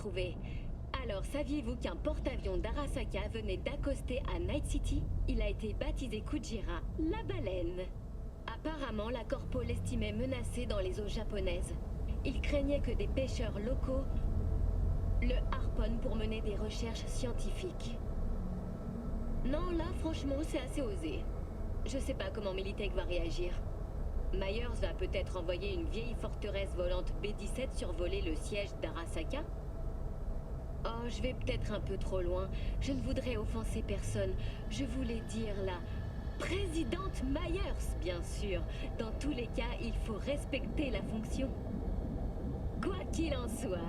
trouvé. Alors, saviez-vous qu'un porte-avions d'Arasaka venait d'accoster à Night City? Il a été baptisé Kujira, la baleine. Apparemment, la corpo l'estimait menacée dans les eaux japonaises. Il craignait que des pêcheurs locaux le harponnent pour mener des recherches scientifiques. Non, là, franchement, c'est assez osé. Je sais pas comment Militech va réagir. Myers va peut-être envoyer une vieille forteresse volante B-17 survoler le siège d'Arasaka. Oh, je vais peut-être un peu trop loin. Je ne voudrais offenser personne. Je voulais dire la présidente Myers, bien sûr. Dans tous les cas, il faut respecter la fonction. Quoi qu'il en soit.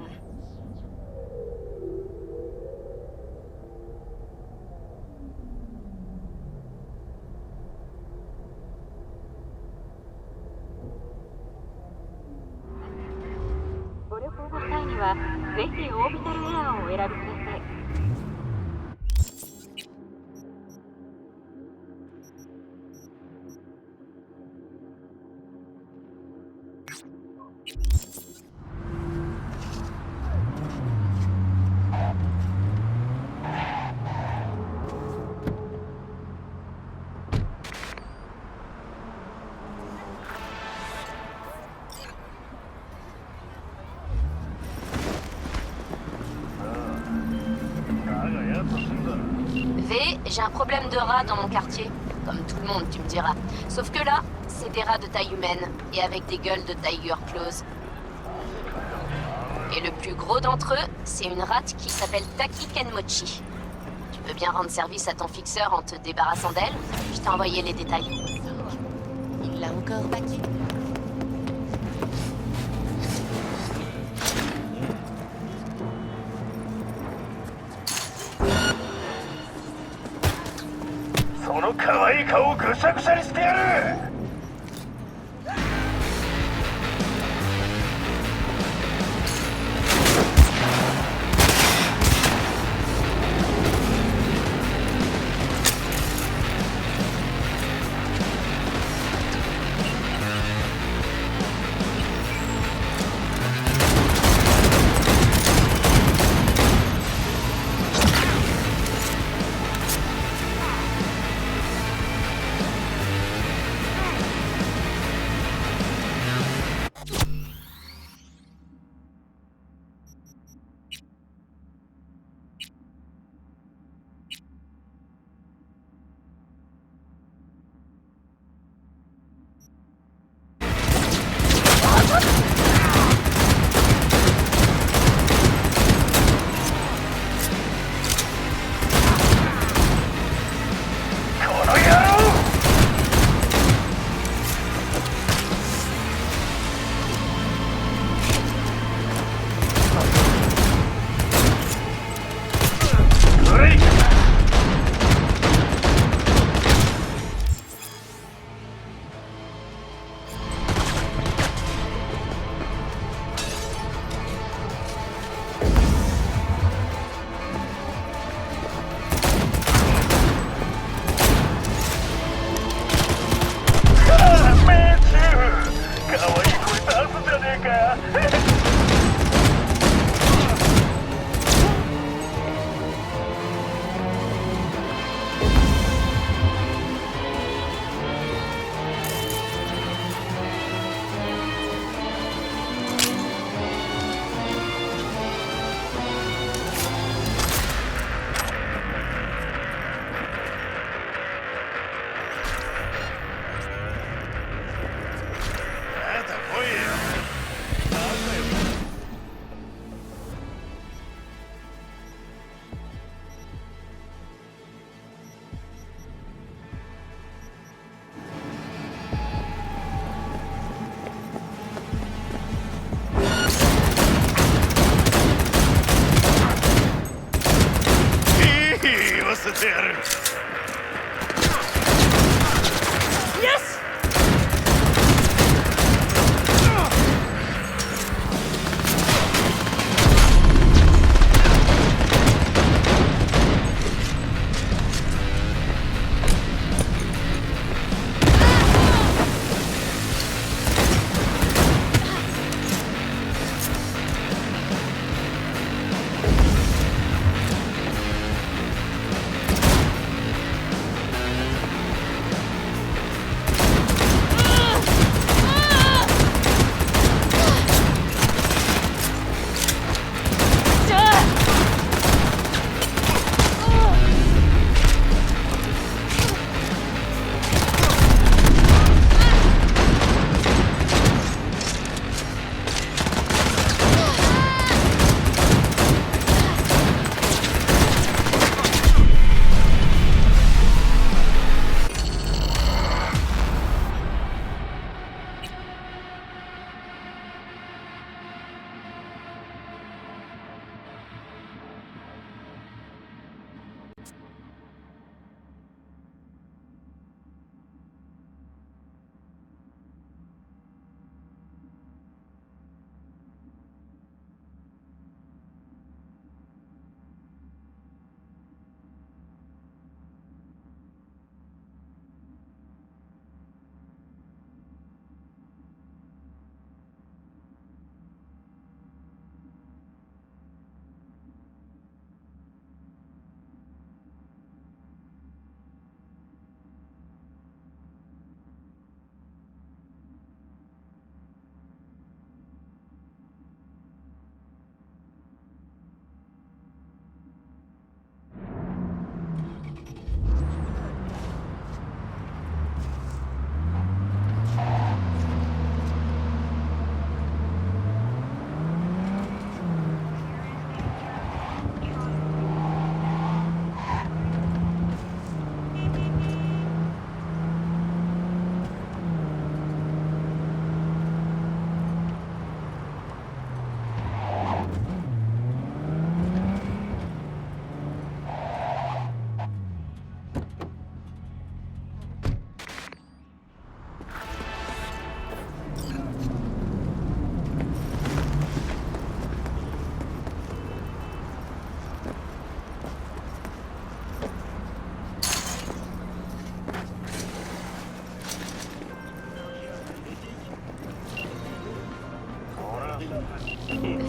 V, j'ai un problème de rats dans mon quartier. Comme tout le monde, tu me diras. Sauf que là, c'est des rats de taille humaine et avec des gueules de Tiger Claws. Et le plus gros d'entre eux, c'est une rate qui s'appelle Taki Kenmochi. Tu veux bien rendre service à ton fixeur en te débarrassant d'elle? Je t'ai envoyé les détails. Il l'a encore baqué.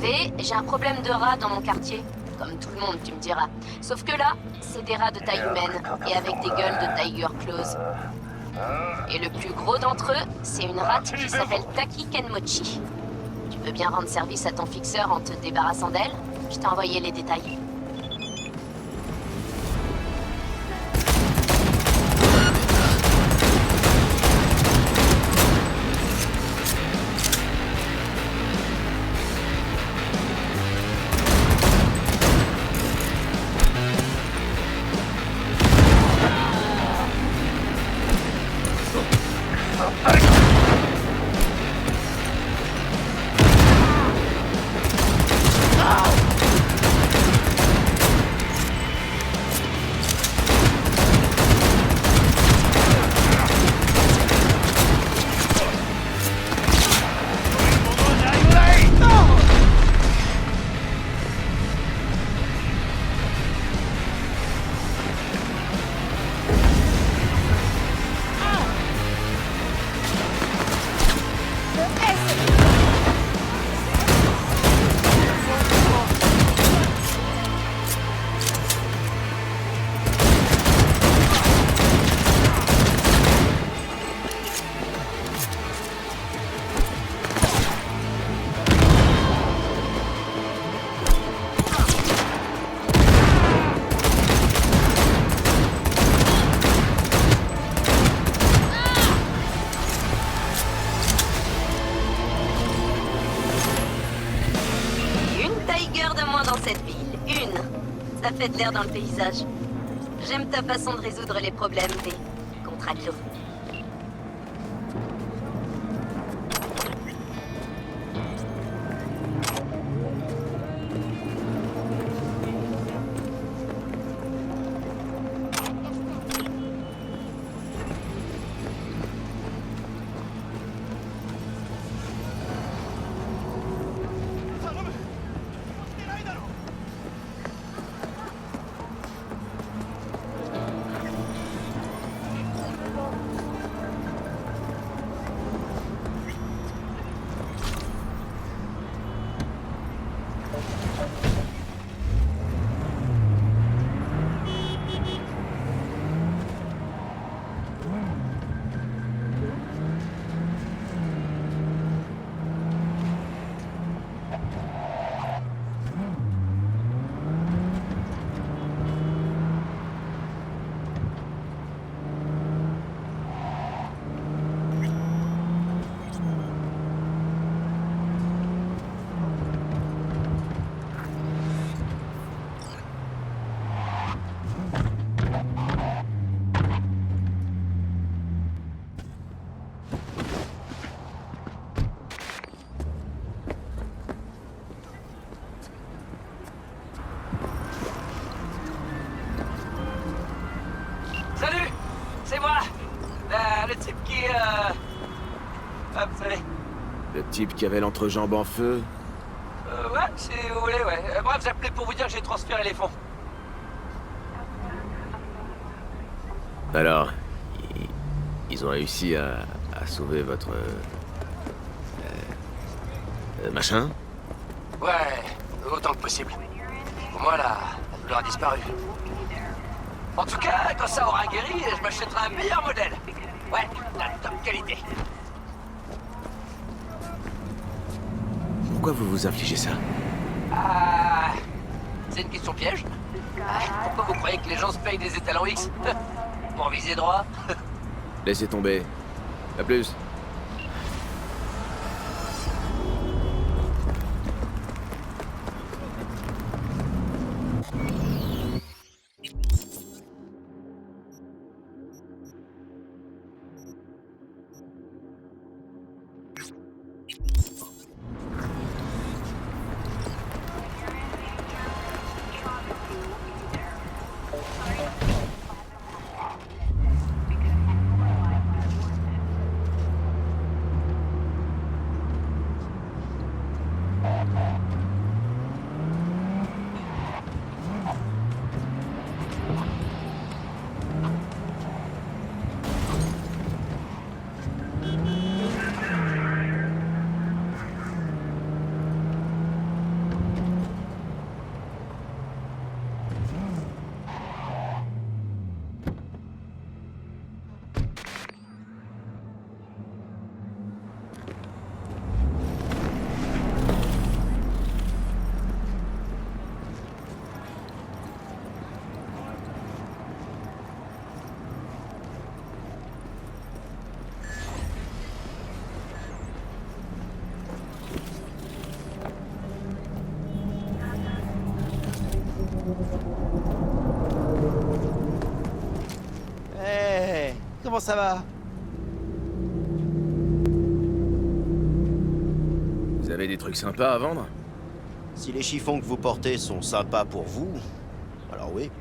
savez, j'ai un problème de rats dans mon quartier. Comme tout le monde, tu me diras. Sauf que là, c'est des rats de taille humaine, et avec des gueules de Tiger Claws. Et le plus gros d'entre eux, c'est une rate qui s'appelle Taki Kenmochi. Tu peux bien rendre service à ton fixeur en te débarrassant d'elle? Je t'ai envoyé les détails. Ça fait de l'air dans le paysage. J'aime ta façon de résoudre les problèmes, V. Contralto. Le type qui avait l'entrejambe en feu? Ouais, si vous voulez, ouais. Bref, j'appelais pour vous dire que j'ai transféré les fonds. Alors, ils ont réussi à sauver votre... machin? Ouais, autant que possible. Pour moi, la douleur a disparu. En tout cas, quand ça aura guéri, je m'achèterai un meilleur modèle. Ouais, la top qualité. Pourquoi vous vous infligez ça? Ah... C'est une question piège. Pourquoi vous croyez que les gens se payent des étalons X? Pour viser droit? Laissez tomber. À plus. comment ça va? Vous avez des trucs sympas à vendre? Si les chiffons que vous portez sont sympas pour vous, alors oui.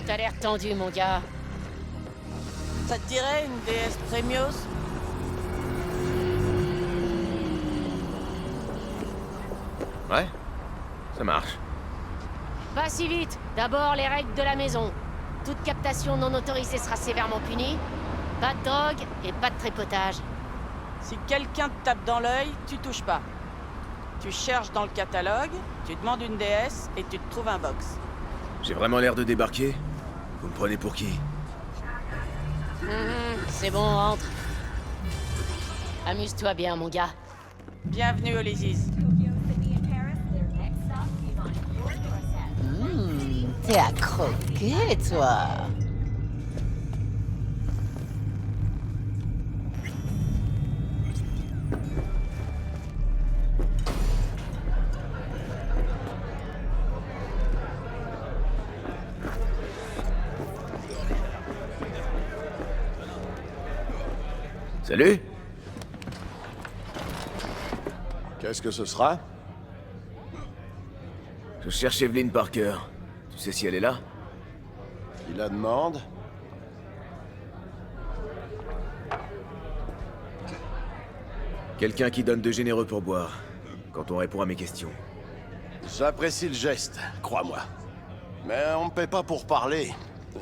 T'as l'air tendu, mon gars. Ça te dirait une DS Premios? Ouais, ça marche. Pas si vite. D'abord, les règles de la maison. Toute captation non autorisée sera sévèrement punie. Pas de drogue et pas de tripotage. Si quelqu'un te tape dans l'œil, tu touches pas. Tu cherches dans le catalogue, tu demandes une DS et tu te trouves un box. J'ai vraiment l'air de débarquer? Vous me prenez pour qui? C'est bon, entre. Amuse-toi bien, mon gars. Bienvenue, Ulysses. T'es à croquer, toi. Salut? Qu'est-ce que ce sera? Je cherche Evelyn Parker. Tu sais si elle est là? Qui la demande? Quelqu'un qui donne de généreux pourboires quand on répond à mes questions. J'apprécie le geste, crois-moi. Mais on me paie pas pour parler.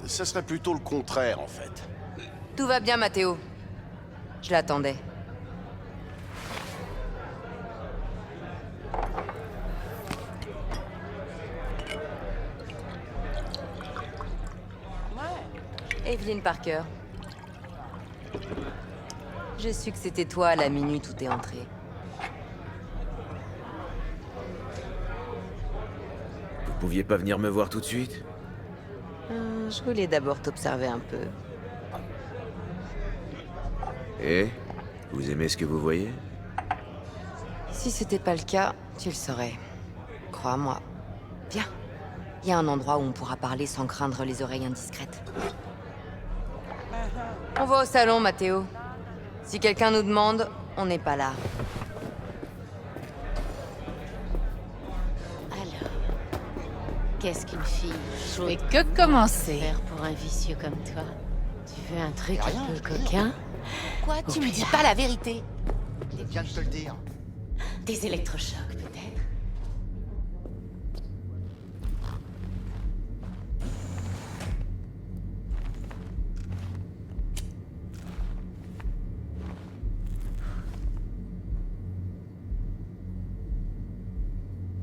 Ce serait plutôt le contraire, en fait. Tout va bien, Mathéo. Je l'attendais. Evelyn Parker. J'ai su que c'était toi à la minute où t'es entré. Vous pouviez pas venir me voir tout de suite? Je voulais d'abord t'observer un peu. Et? Vous aimez ce que vous voyez? Si c'était pas le cas, tu le saurais. Crois-moi. Viens. Il y a un endroit où on pourra parler sans craindre les oreilles indiscrètes. On va au salon, Mathéo. Si quelqu'un nous demande, on n'est pas là. Alors, qu'est-ce qu'une fille chaude Et que commencer? faire pour un vicieux comme toi? Tu veux un truc un peu coquin? Quoi? Tu me dis pas la vérité? Il vient de te le dire. Des électrochocs, peut-être?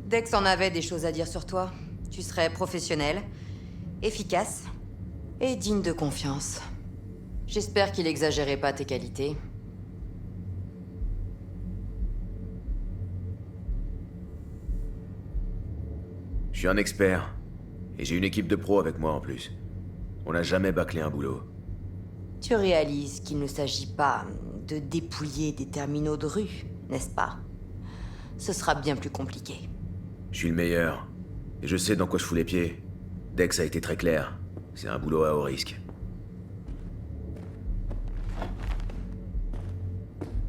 Dex en avait des choses à dire sur toi. Tu serais professionnel, efficace et digne de confiance. J'espère qu'il exagérait pas tes qualités. Je suis un expert. Et j'ai une équipe de pros avec moi en plus. On n'a jamais bâclé un boulot. Tu réalises qu'il ne s'agit pas de dépouiller des terminaux de rue, n'est-ce pas? ce sera bien plus compliqué. Je suis le meilleur. Et je sais dans quoi je fous les pieds. Dex a été très clair. C'est un boulot à haut risque.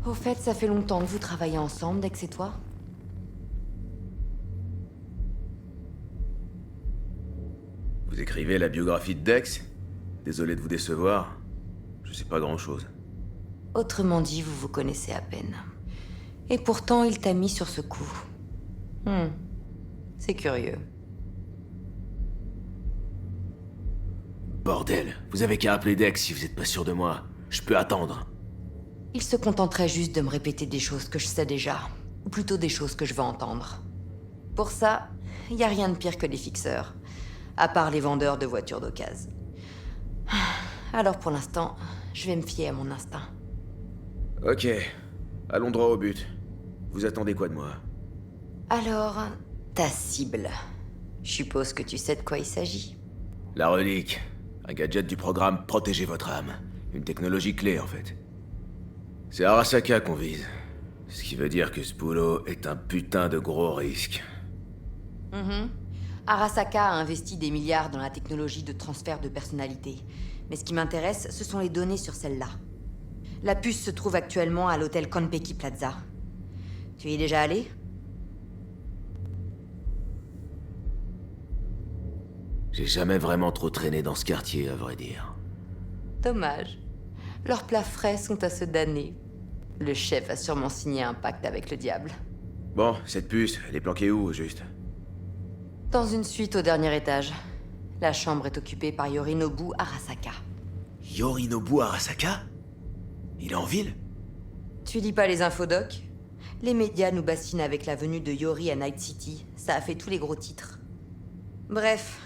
Au fait, ça fait longtemps que vous travaillez ensemble, Dex et toi? Vous écrivez la biographie de Dex? Désolé de vous décevoir. Je sais pas grand-chose. Autrement dit, vous vous connaissez à peine. Et pourtant, il t'a mis sur ce coup. C'est curieux. Bordel, vous avez qu'à appeler Dex si vous êtes pas sûr de moi. Je peux attendre. Il se contenterait juste de me répéter des choses que je sais déjà. Ou plutôt des choses que je veux entendre. Pour ça, y a rien de pire que les fixeurs. À part les vendeurs de voitures d'occasion. Alors pour l'instant, je vais me fier à mon instinct. Ok, allons droit au but. Vous attendez quoi de moi? Alors, ta cible. Je suppose que tu sais de quoi il s'agit. La relique. Un gadget du programme Protégez votre âme. Une technologie clé, en fait. C'est Arasaka qu'on vise. Ce qui veut dire que ce boulot est un putain de gros risque. Arasaka a investi des milliards dans la technologie de transfert de personnalité. Mais ce qui m'intéresse, ce sont les données sur celle-là. La puce se trouve actuellement à l'hôtel Konpeki Plaza. Tu y es déjà allé? J'ai jamais vraiment trop traîné dans ce quartier, à vrai dire. Dommage. Leurs plats frais sont à se damner. Le chef a sûrement signé un pacte avec le diable. Bon, cette puce, elle est planquée où, au juste? Dans une suite au dernier étage. La chambre est occupée par Yorinobu Arasaka. Yorinobu Arasaka? Il est en ville? Tu lis pas les infodocs? Les médias nous bassinent avec la venue de Yori à Night City. Ça a fait tous les gros titres. Bref,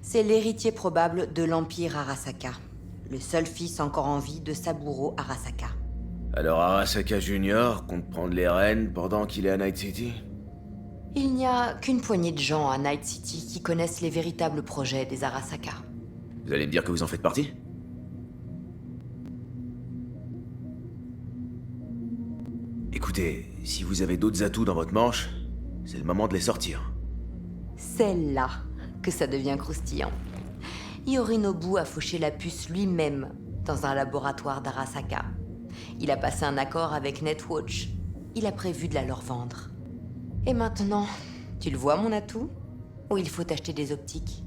c'est l'héritier probable de l'Empire Arasaka. Le seul fils encore en vie de Saburo Arasaka. Alors Arasaka Junior compte prendre les rênes pendant qu'il est à Night City? Il n'y a qu'une poignée de gens à Night City qui connaissent les véritables projets des Arasaka. Vous allez me dire que vous en faites partie? Écoutez, si vous avez d'autres atouts dans votre manche, c'est le moment de les sortir. C'est là que ça devient croustillant. Yorinobu a fauché la puce lui-même dans un laboratoire d'Arasaka. Il a passé un accord avec Netwatch. Il a prévu de la leur vendre. Et maintenant, tu le vois mon atout? Ou il faut acheter des optiques?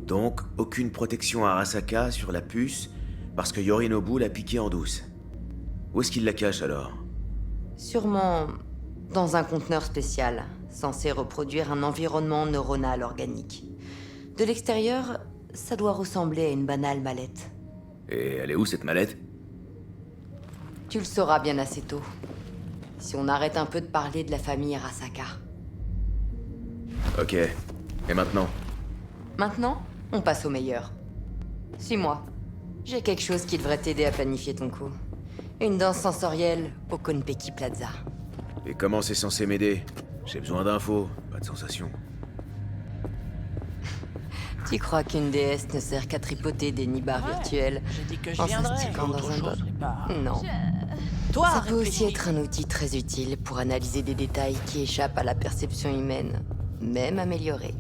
Donc, aucune protection à Arasaka sur la puce, parce que Yorinobu l'a piqué en douce. Où est-ce qu'il la cache alors? Sûrement dans un conteneur spécial, censé reproduire un environnement neuronal organique. De l'extérieur, ça doit ressembler à une banale mallette. Et elle est où cette mallette? Tu le sauras bien assez tôt. Si on arrête un peu de parler de la famille Arasaka. Ok. Et maintenant? Maintenant, on passe au meilleur. Suis-moi. J'ai quelque chose qui devrait t'aider à planifier ton coup. Une danse sensorielle au Konpeki Plaza. Et comment c'est censé m'aider? J'ai besoin d'infos, pas de sensations. Tu crois qu'une déesse ne sert qu'à tripoter des nibards virtuels J'ai dit que je en viendrais. s'instiquant dans un Autre chose, bob? c'est pas- Non. Toi, Ça peut aussi réfléchis. être un outil très utile pour analyser des détails qui échappent à la perception humaine, même améliorée.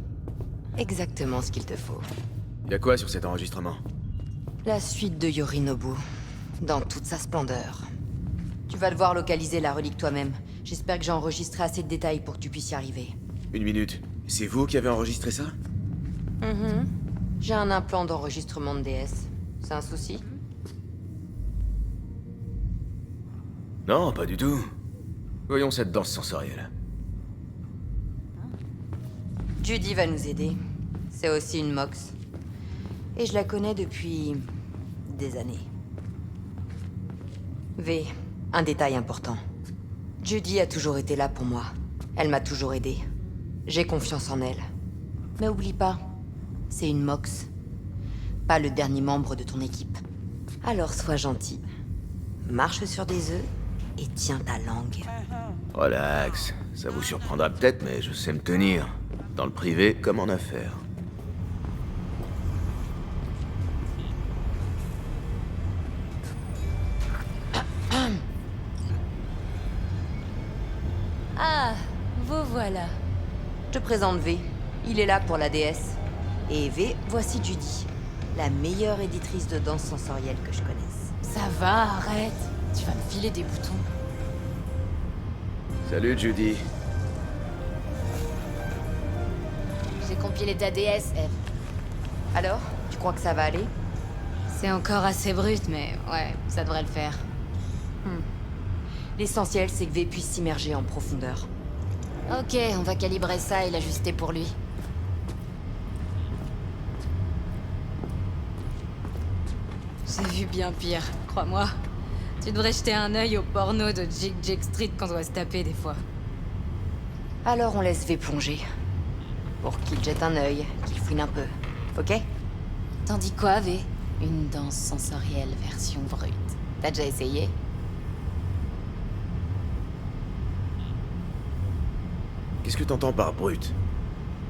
Exactement ce qu'il te faut. Y a quoi sur cet enregistrement? La suite de Yorinobu, dans toute sa splendeur. Tu vas devoir localiser la relique toi-même. J'espère que j'ai enregistré assez de détails pour que tu puisses y arriver. Une minute. C'est vous qui avez enregistré ça? J'ai un implant d'enregistrement de DS. C'est un souci? Non, pas du tout. Voyons cette danse sensorielle. Judy va nous aider. C'est aussi une Mox. Et je la connais depuis des années. V, un détail important. Judy a toujours été là pour moi. Elle m'a toujours aidé. J'ai confiance en elle. Mais oublie pas, c'est une Mox. Pas le dernier membre de ton équipe. Alors sois gentil. Marche sur des œufs et tiens ta langue. Relax. Ça vous surprendra peut-être, mais je sais me tenir. Dans le privé comme en affaires. voilà. Je te présente V. Il est là pour la DS. Et V, voici Judy, la meilleure éditrice de danse sensorielle que je connaisse. Ça va, arrête. Tu vas me filer des boutons. Salut, Judy. J'ai compilé ta DS, Eve. Alors, tu crois que ça va aller? C'est encore assez brut, mais ouais, ça devrait le faire. L'essentiel, c'est que V puisse s'immerger en profondeur. Ok, on va calibrer ça et l'ajuster pour lui. J'ai vu bien pire, crois-moi. Tu devrais jeter un œil au porno de Jig Street qu'on doit se taper des fois. Alors on laisse V plonger. Pour qu'il jette un œil, qu'il fouine un peu. Ok? T'en dis quoi, V? Une danse sensorielle version brute. T'as déjà essayé? Qu'est-ce que t'entends par brut?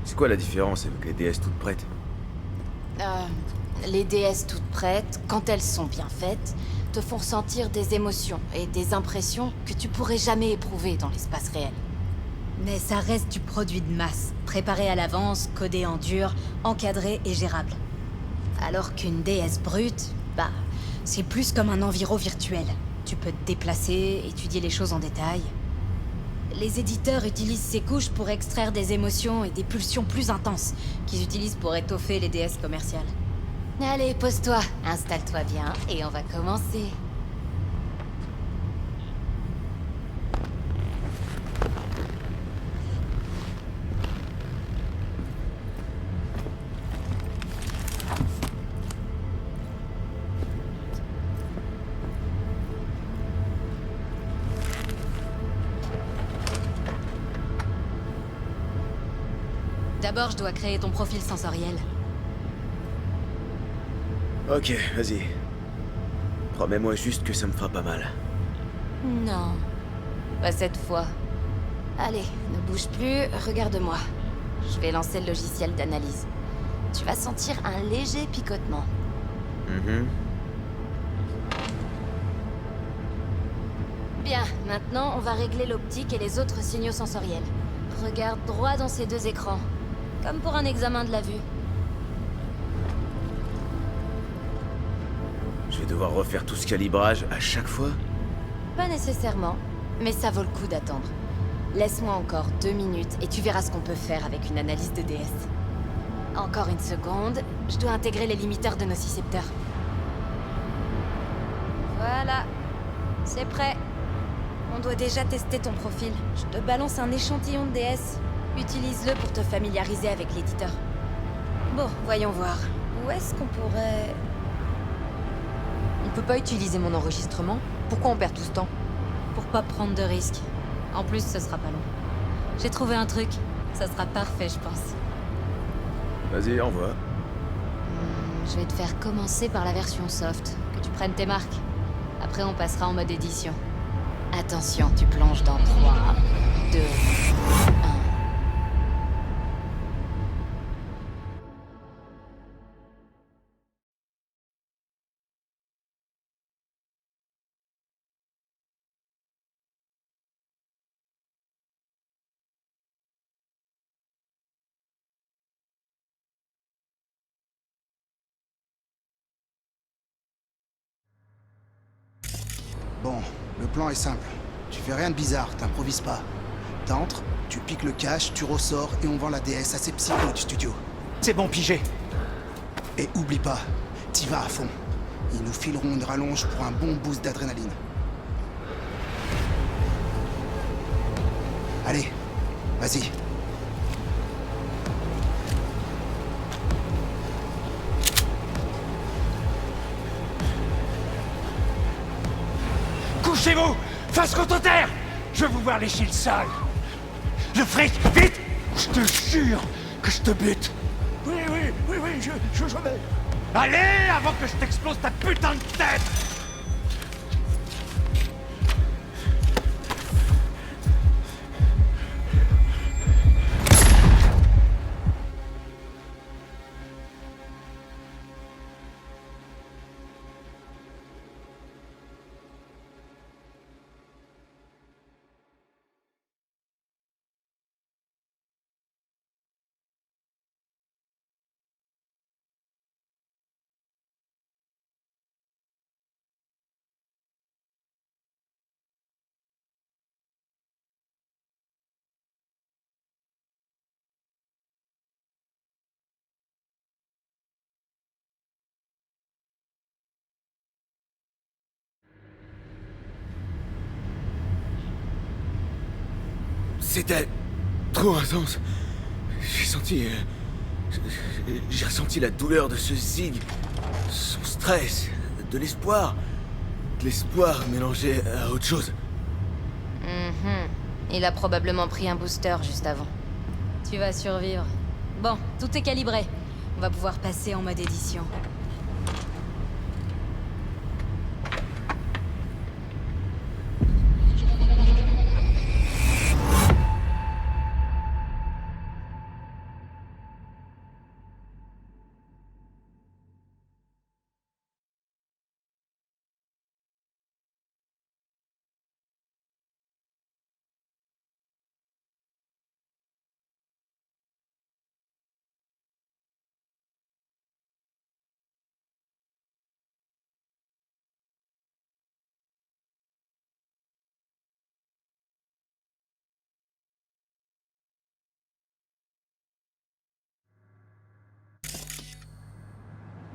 C'est quoi la différence avec les DS toutes prêtes? Les déesses toutes prêtes, quand elles sont bien faites, te font ressentir des émotions et des impressions que tu pourrais jamais éprouver dans l'espace réel. Mais ça reste du produit de masse, préparé à l'avance, codé en dur, encadré et gérable. Alors qu'une déesse brute, c'est plus comme un enviro virtuel. Tu peux te déplacer, étudier les choses en détail. Les éditeurs utilisent ces couches pour extraire des émotions et des pulsions plus intenses, qu'ils utilisent pour étoffer les déesses commerciales. Allez, pose-toi, installe-toi bien, et on va commencer. D'abord, je dois créer ton profil sensoriel. Ok, vas-y. Promets-moi juste que ça me fera pas mal. Non, pas cette fois. Allez, ne bouge plus, regarde-moi. Je vais lancer le logiciel d'analyse. Tu vas sentir un léger picotement. Bien, maintenant on va régler l'optique et les autres signaux sensoriels. Regarde droit dans ces deux écrans, comme pour un examen de la vue. Je vais devoir refaire tout ce calibrage à chaque fois? Pas nécessairement, mais ça vaut le coup d'attendre. Laisse-moi encore 2 minutes et tu verras ce qu'on peut faire avec une analyse de DS. Encore une seconde, je dois intégrer les limiteurs de nocicepteurs. Voilà, c'est prêt. On doit déjà tester ton profil. Je te balance un échantillon de DS. Utilise-le pour te familiariser avec l'éditeur. Bon, voyons voir. Où est-ce qu'on pourrait... On peut pas utiliser mon enregistrement? Pourquoi on perd tout ce temps? Pour pas prendre de risques. En plus, ce sera pas long. J'ai trouvé un truc. Ça sera parfait, je pense. Vas-y, envoie. Je vais te faire commencer par la version soft. Que tu prennes tes marques. Après, on passera en mode édition. Attention, tu plonges dans 3, 2, 1... Bon, le plan est simple. Tu fais rien de bizarre, t'improvises pas. T'entres, tu piques le cash, tu ressors et on vend la DS à ces psychos du studio. C'est bon, pigé. Et oublie pas, t'y vas à fond. Ils nous fileront une rallonge pour un bon boost d'adrénaline. Allez, vas-y. Couchez-vous! Face contre terre! Je veux vous voir lécher le sol! Le fric, vite! Je te jure que je te bute! Oui, je vais... Allez, avant que je t'explose ta putain de tête! C'était trop intense. J'ai senti... J'ai ressenti la douleur de ce zig, son stress, de l'espoir. De l'espoir mélangé à autre chose. Il a probablement pris un booster juste avant. Tu vas survivre. Bon, tout est calibré. On va pouvoir passer en mode édition.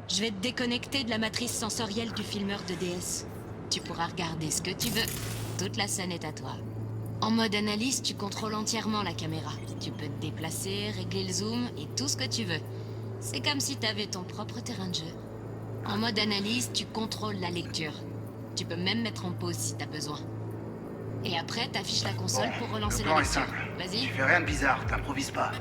Je vais te déconnecter de la matrice sensorielle du filmeur de DS. Tu pourras regarder ce que tu veux. Toute la scène est à toi. En mode analyse, tu contrôles entièrement la caméra. Tu peux te déplacer, régler le zoom et tout ce que tu veux. C'est comme si t'avais ton propre terrain de jeu. En mode analyse, tu contrôles la lecture. Tu peux même mettre en pause si t'as besoin. Et après, t'affiches la console pour relancer la lecture. Vas-y. Tu fais rien de bizarre, t'improvises pas.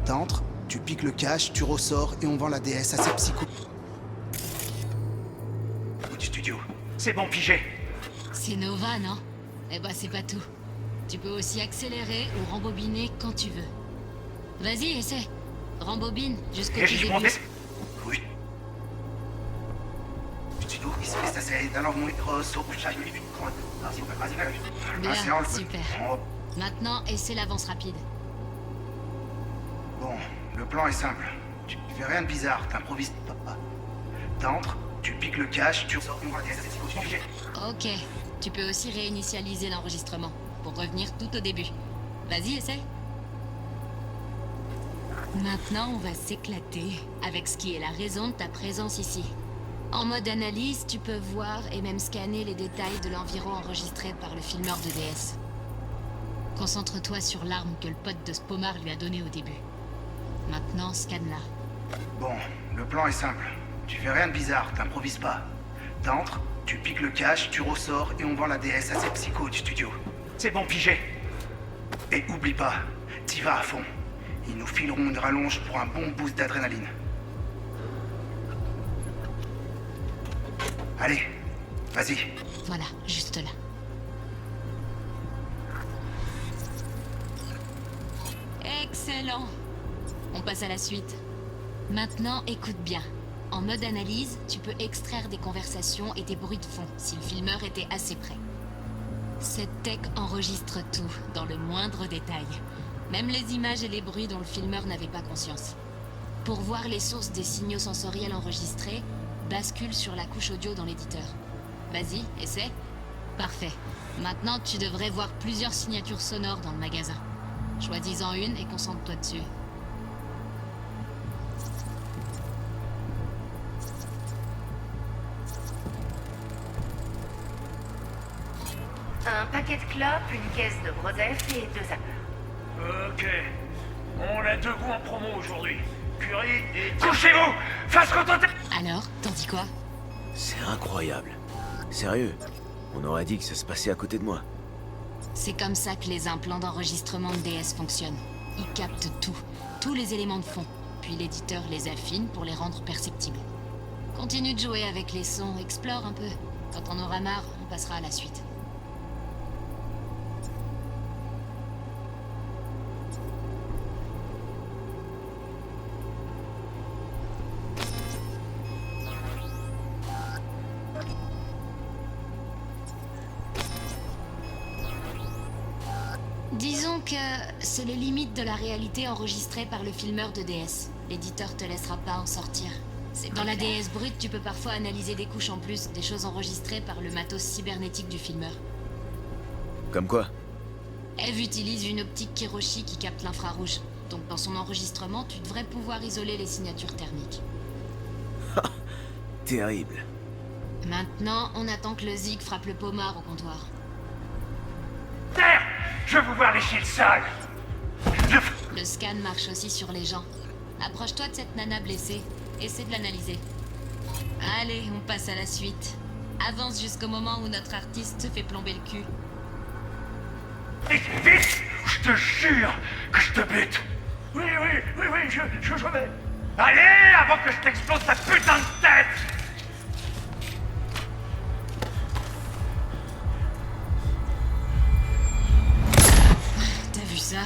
T'entres, tu piques le cache, tu ressors et on vend la DS à ces psychos. Du studio. C'est bon, pigé. C'est Nova, non? Eh ben, c'est pas tout. Tu peux aussi accélérer ou rembobiner quand tu veux. Vas-y, essaie. Rembobine jusqu'au tout début. Oui. Studio, c'est dans mon micro, Bien, super. Maintenant, essaie l'avance rapide. Bon, le plan est simple. Tu fais rien de bizarre, t'improvises pas. T'entres, tu piques le cache, tu ressors, on va la DS à ces psychos. Ok, tu peux aussi réinitialiser l'enregistrement pour revenir tout au début. Vas-y, essaie. Maintenant, on va s'éclater avec ce qui est la raison de ta présence ici. En mode analyse, tu peux voir et même scanner les détails de l'environ enregistré par le filmeur de DS. Concentre-toi sur l'arme que le pote de Spomar lui a donnée au début. Maintenant, scanne-la. Bon, le plan est simple. Tu fais rien de bizarre, t'improvises pas. T'entres, tu piques le cache, tu ressors et on vend la DS à ces psychos du studio. C'est bon, pigé. Et oublie pas, t'y vas à fond. Ils nous fileront une rallonge pour un bon boost d'adrénaline. Allez, vas-y. Voilà, juste là. Excellent. On passe à la suite. Maintenant, écoute bien. En mode analyse, tu peux extraire des conversations et des bruits de fond si le filmeur était assez près. Cette tech enregistre tout, dans le moindre détail. Même les images et les bruits dont le filmeur n'avait pas conscience. Pour voir les sources des signaux sensoriels enregistrés, bascule sur la couche audio dans l'éditeur. Vas-y, essaie. Parfait. Maintenant, tu devrais voir plusieurs signatures sonores dans le magasin. Choisis-en une et concentre-toi dessus. Un paquet de clopes, une caisse de Brosef et 2 appels. Ok. On a 2 goûts en promo aujourd'hui. Curry et... Couchez-vous! Face contre terre! Alors, t'en dis quoi? C'est incroyable. Sérieux, on aurait dit que ça se passait à côté de moi. C'est comme ça que les implants d'enregistrement de DS fonctionnent. Ils captent tout, tous les éléments de fond, puis l'éditeur les affine pour les rendre perceptibles. Continue de jouer avec les sons, explore un peu. Quand on aura marre, on passera à la suite. Disons que c'est les limites de la réalité enregistrée par le filmeur de DS. L'éditeur te laissera pas en sortir. C'est dans la DS brute, tu peux parfois analyser des couches en plus, des choses enregistrées par le matos cybernétique du filmeur. Comme quoi? Eve utilise une optique Kiroshi qui capte l'infrarouge. Donc dans son enregistrement, tu devrais pouvoir isoler les signatures thermiques. Terrible. Maintenant, on attend que le Zig frappe le pommard au comptoir. Terre! Je veux vous voir lécher le sol! Le scan marche aussi sur les gens. Approche-toi de cette nana blessée. Essaie de l'analyser. Allez, on passe à la suite. Avance jusqu'au moment où notre artiste se fait plomber le cul. Vite, vite! Je te jure que je te bute! Oui, je vais. Allez, avant que je t'explose ta putain de tête! T'as vu ça?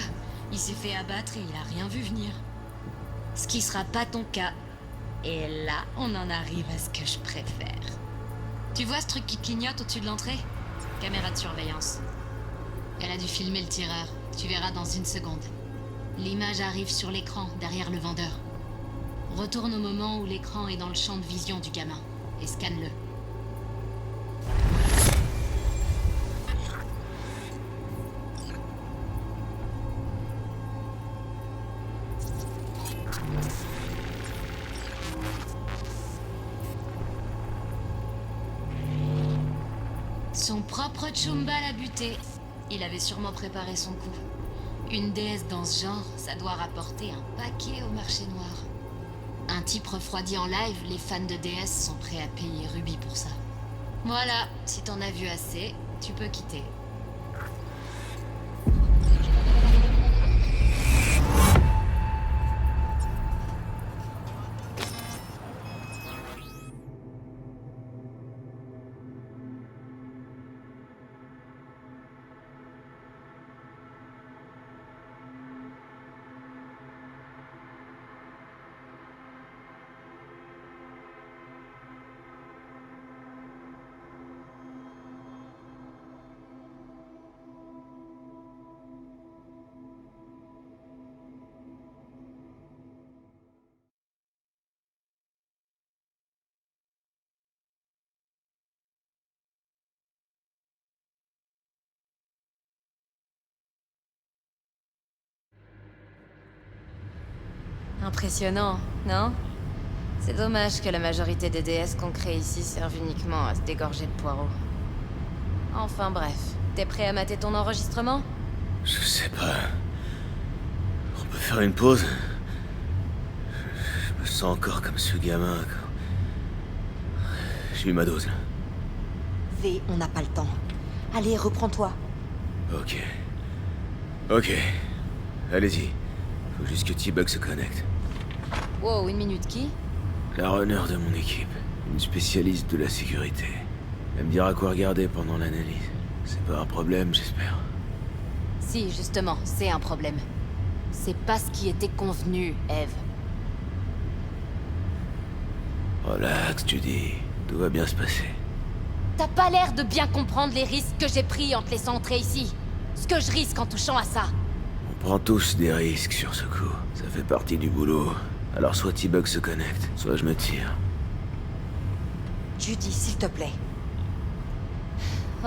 Il s'est fait abattre et il a rien vu venir. Ce qui sera pas ton cas. Et là, on en arrive à ce que je préfère. Tu vois ce truc qui clignote au-dessus de l'entrée? Caméra de surveillance. Elle a dû filmer le tireur. Tu verras dans une seconde. L'image arrive sur l'écran, derrière le vendeur. Retourne au moment où l'écran est dans le champ de vision du gamin. Et scanne-le. Son propre Chumba l'a buté. Il avait sûrement préparé son coup. Une déesse dans ce genre, ça doit rapporter un paquet au marché noir. Un type refroidi en live, les fans de déesse sont prêts à payer Ruby pour ça. Voilà, si t'en as vu assez, tu peux quitter. Impressionnant, non? C'est dommage que la majorité des déesses qu'on crée ici servent uniquement à se dégorger de poireaux. Enfin bref, t'es prêt à mater ton enregistrement? Je sais pas. On peut faire une pause? Je me sens encore comme ce gamin quand... J'ai eu ma dose là. V, on n'a pas le temps. Allez, reprends-toi. Ok. Ok. Allez-y. Faut juste que T-Bug se connecte. Wow, une minute, qui? La runner de mon équipe. Une spécialiste de la sécurité. Elle me dira quoi regarder pendant l'analyse. C'est pas un problème, j'espère. Si, justement, c'est un problème. C'est pas ce qui était convenu, Eve. Relax, tu dis. Tout va bien se passer. T'as pas l'air de bien comprendre les risques que j'ai pris en te laissant entrer ici. Ce que je risque en touchant à ça. On prend tous des risques sur ce coup. Ça fait partie du boulot. Alors soit T-Bug se connecte, soit je me tire. Judy, s'il te plaît.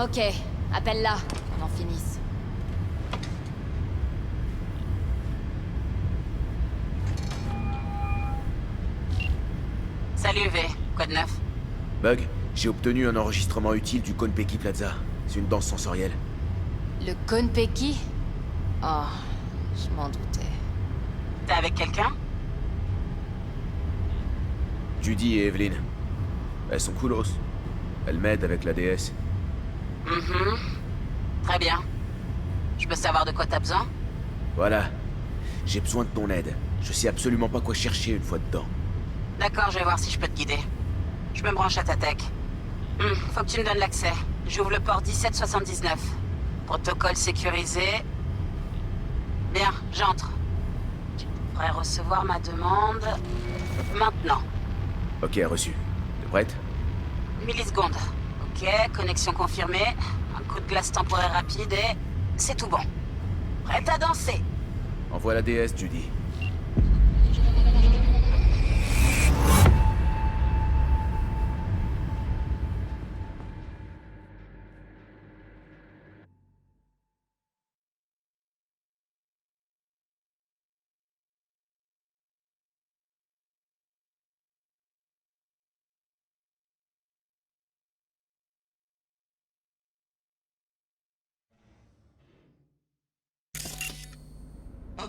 Ok, appelle-la, qu'on en finisse. Salut V, quoi de neuf? Bug, j'ai obtenu un enregistrement utile du Konpeki Plaza. C'est une danse sensorielle. Le Konpeki? Oh, je m'en doutais. T'es avec quelqu'un? Judy et Evelyn. Elles sont coolos. Elles m'aident avec la DS. Très bien. Je peux savoir de quoi t'as besoin? Voilà. J'ai besoin de ton aide. Je sais absolument pas quoi chercher une fois dedans. D'accord, je vais voir si je peux te guider. Je me branche à ta tech. Faut que tu me donnes l'accès. J'ouvre le port 1779. Protocole sécurisé. Bien, j'entre. Tu devrais recevoir ma demande... maintenant. Ok, reçu. T'es prête? Millisecondes. Ok, connexion confirmée. Un coup de glace temporaire rapide et... c'est tout bon. Prête à danser. Envoie la DS, Judy.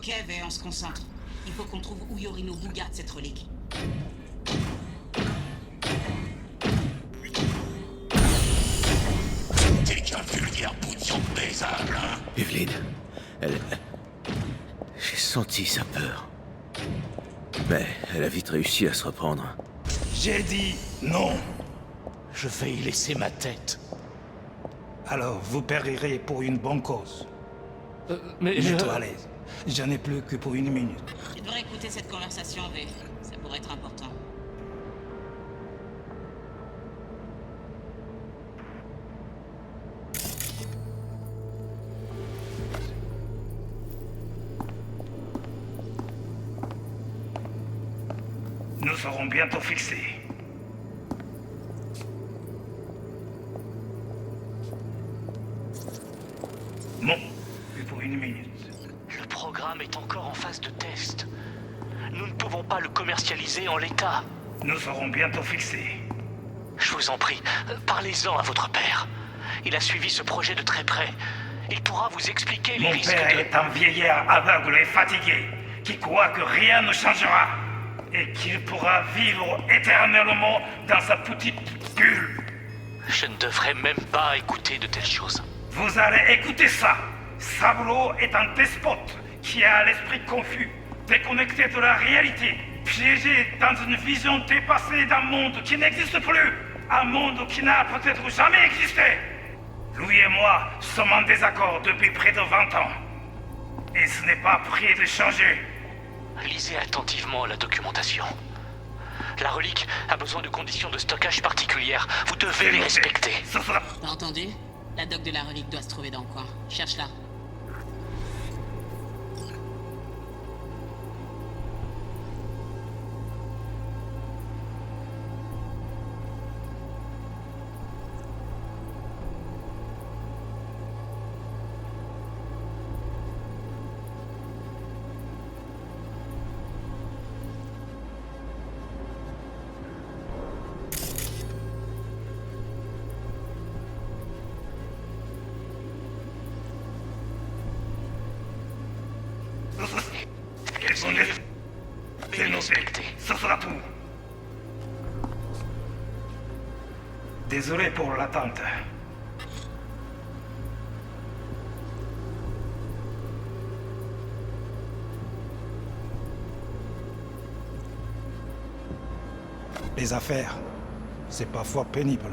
Ok, V, on se concentre. Il faut qu'on trouve où Yorinobu garde cette relique. T'es qu'un vulgaire bout de viande baisable, hein? Evelyn, elle... J'ai senti sa peur. Mais elle a vite réussi à se reprendre. J'ai dit non. Je vais y laisser ma tête. Alors, vous périrez pour une bonne cause. Mais Mets-toi à l'aise. J'en ai plus que pour 1 minute. Tu devrais écouter cette conversation, V. Ça pourrait être important. Nous serons bientôt fixés. Bon, plus pour 1 minute. Le programme est encore en phase de test. Nous ne pouvons pas le commercialiser en l'état. Nous serons bientôt fixés. Je vous en prie, parlez-en à votre père. Il a suivi ce projet de très près. Il pourra vous expliquer les Mon risques père est un vieillard aveugle et fatigué, qui croit que rien ne changera, et qu'il pourra vivre éternellement dans sa petite bulle. Je ne devrais même pas écouter de telles choses. Vous allez écouter ça. Saburo est un despote qui a l'esprit confus, déconnecté de la réalité, piégé dans une vision dépassée d'un monde qui n'existe plus, un monde qui n'a peut-être jamais existé. Lui et moi sommes en désaccord depuis près de 20 ans. Et ce n'est pas prêt de changer. Lisez attentivement la documentation. La relique a besoin de conditions de stockage particulières. Vous devez les respecter. T'as entendu? La doc de la relique doit se trouver dans le coin. Cherche-la. C'est noté. Ce sera tout. Désolé pour l'attente. Les affaires, c'est parfois pénible.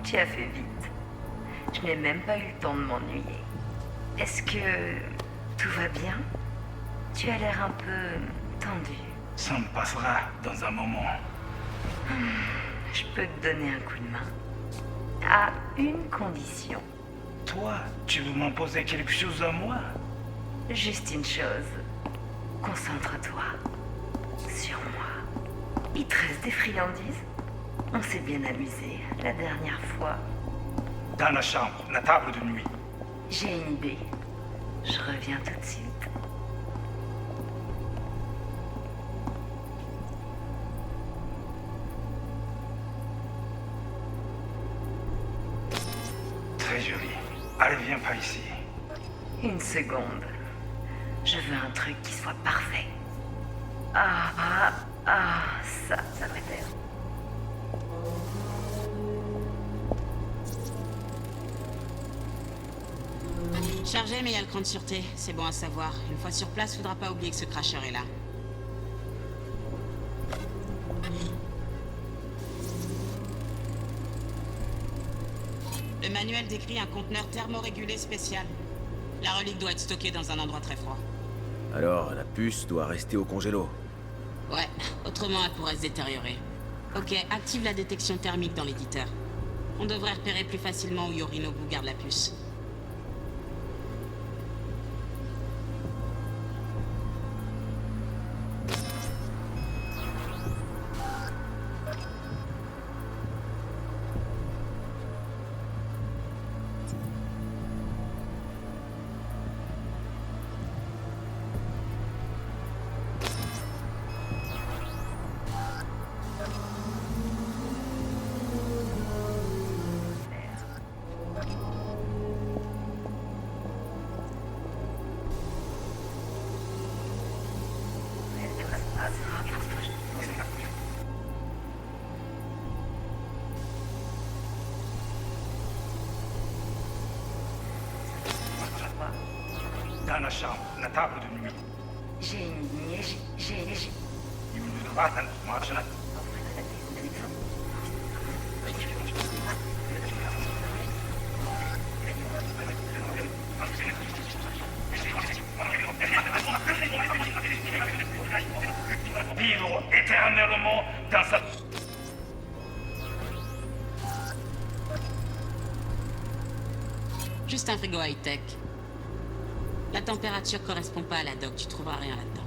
Tu as fait vite. Je n'ai même pas eu le temps de m'ennuyer. Est-ce que tout va bien? Tu as l'air un peu tendu. Ça me passera dans un moment. Je peux te donner un coup de main. À une condition. Toi, tu veux m'imposer quelque chose à moi? Juste une chose. Concentre-toi sur moi. Il te reste des friandises? On s'est bien amusé la dernière fois. Dans la chambre, la table de nuit. J'ai une idée. Je reviens tout de suite. Très joli. Allez, viens par ici. Une seconde. Je veux un truc qui soit parfait. Ça va faire. Chargé, mais il y a le cran de sûreté. C'est bon à savoir. Une fois sur place, faudra pas oublier que ce cracheur est là. Le manuel décrit un conteneur thermorégulé spécial. La relique doit être stockée dans un endroit très froid. Alors, la puce doit rester au congélo. Ouais, autrement elle pourrait se détériorer. Ok, active la détection thermique dans l'éditeur. On devrait repérer plus facilement où Yorinobu garde la puce. chambre, la table de nuit. J'ai... Vivre éternellement dans sa... Juste un frigo high-tech. La température correspond pas à la doc, tu trouveras rien là-dedans.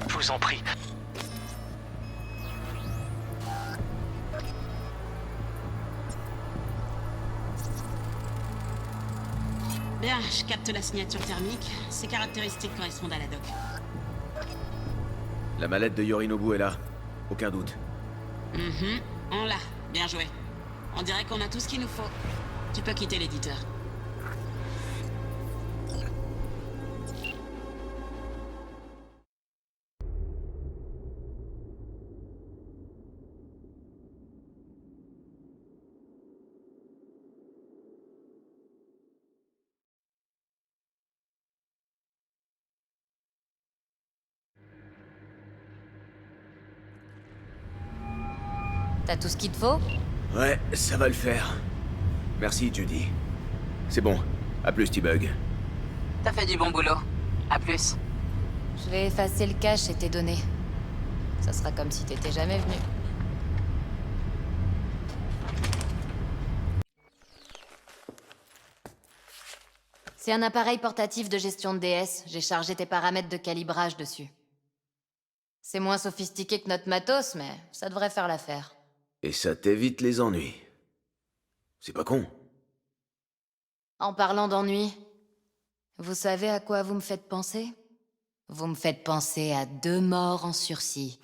Je vous en prie. Bien, je capte la signature thermique. Ces caractéristiques correspondent à la doc. La mallette de Yorinobu est là. Aucun doute. On l'a. Bien joué. On dirait qu'on a tout ce qu'il nous faut. Tu peux quitter l'éditeur. T'as tout ce qu'il te faut? Ouais, ça va le faire. Merci, Judy. C'est bon. À plus, T-Bug. T'as fait du bon boulot. À plus. Je vais effacer le cache et tes données. Ça sera comme si t'étais jamais venu. C'est un appareil portatif de gestion de DS. J'ai chargé tes paramètres de calibrage dessus. C'est moins sophistiqué que notre matos, mais ça devrait faire l'affaire. Et ça t'évite les ennuis. C'est pas con. En parlant d'ennui, vous savez à quoi vous me faites penser? Vous me faites penser à 2 morts en sursis.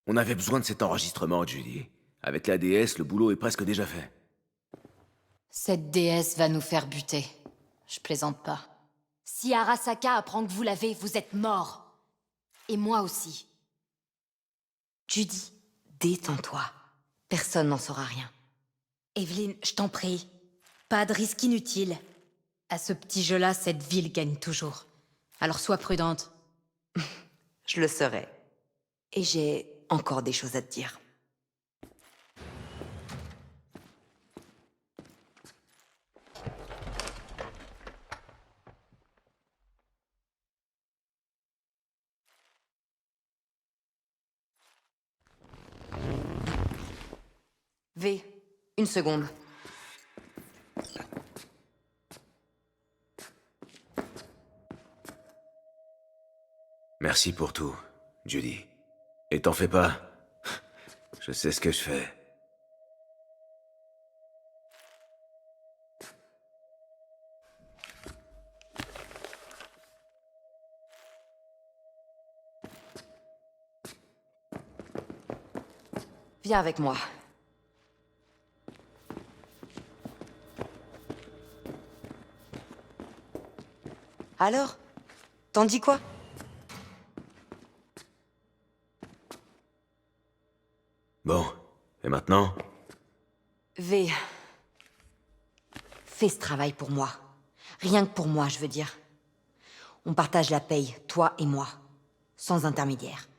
On avait besoin de cet enregistrement, Judy. Avec la DS, le boulot est presque déjà fait. Cette déesse va nous faire buter. Je plaisante pas. Si Arasaka apprend que vous l'avez, vous êtes mort. Et moi aussi. Judy, détends-toi. Personne n'en saura rien. Evelyn, je t'en prie. Pas de risque inutile. À ce petit jeu-là, cette ville gagne toujours. Alors sois prudente. Je le serai. Et j'ai encore des choses à te dire. V, une seconde. Merci pour tout, Judy. Et t'en fais pas. Je sais ce que je fais. Viens avec moi. Alors? T'en dis quoi? Bon, et maintenant? V. Fais ce travail pour moi. Rien que pour moi, je veux dire. On partage la paye, toi et moi. Sans intermédiaire.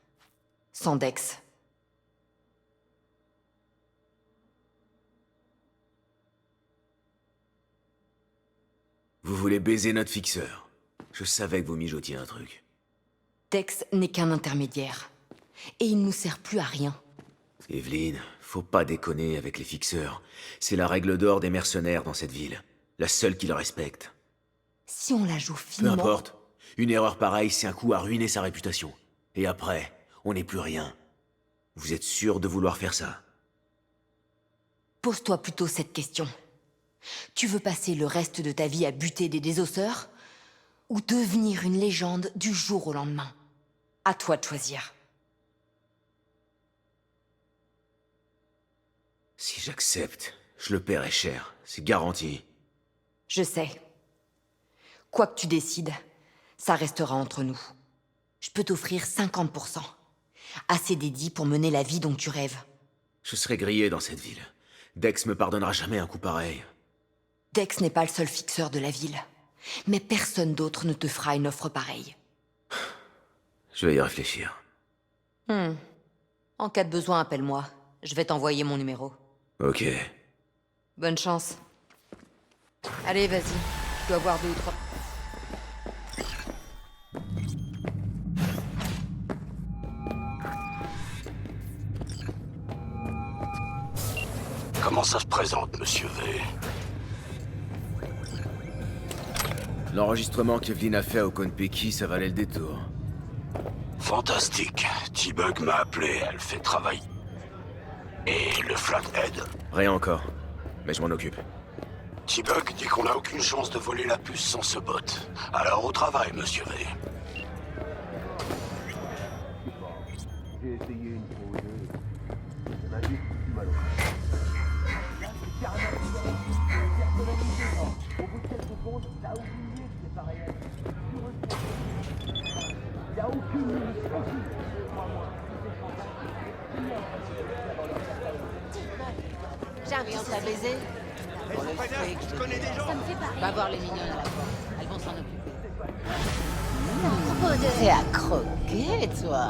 Sans Dex. Vous voulez baiser notre fixeur. Je savais que vous mijotiez un truc. Dex n'est qu'un intermédiaire. Et il nous sert plus à rien. Evelyn, faut pas déconner avec les fixeurs. C'est la règle d'or des mercenaires dans cette ville. La seule qui le respecte. Si on la joue Peu finement... importe. Une erreur pareille, c'est un coup à ruiner sa réputation. Et après, on n'est plus rien. Vous êtes sûr de vouloir faire ça? Pose-toi plutôt cette question. Tu veux passer le reste de ta vie à buter des désosseurs? Ou devenir une légende du jour au lendemain? À toi de choisir. Si j'accepte, je le paierai cher. C'est garanti. Je sais. Quoi que tu décides, ça restera entre nous. Je peux t'offrir 50%. Assez dédié pour mener la vie dont tu rêves. Je serai grillé dans cette ville. Dex me pardonnera jamais un coup pareil. Dex n'est pas le seul fixeur de la ville. Mais personne d'autre ne te fera une offre pareille. Je vais y réfléchir. En cas de besoin, appelle-moi. Je vais t'envoyer mon numéro. Ok. Bonne chance. Allez, vas-y. Je dois voir 2 ou 3... Comment ça se présente, Monsieur V? L'enregistrement qu'Evelyn a fait au Konpeki, ça valait le détour. Fantastique. T-Bug m'a appelé, elle fait travail. Et le Flathead? Rien encore. Mais je m'en occupe. T-Bug dit qu'on n'a aucune chance de voler la puce sans ce bot. Alors au travail, Monsieur V. J'ai essayé une fois ou deux. On a dit du mal. Là, c'est carrément personnalisé. Au bout de quelques secondes, t'as oublié que c'est pas réel. Il n'y a aucune limite. J'ai un à baiser. Pour le fric, je connais des gens. Ça me fait pas rire. Va voir les mignonnes à la porte. Elles vont s'en occuper. T'es à croquer, toi.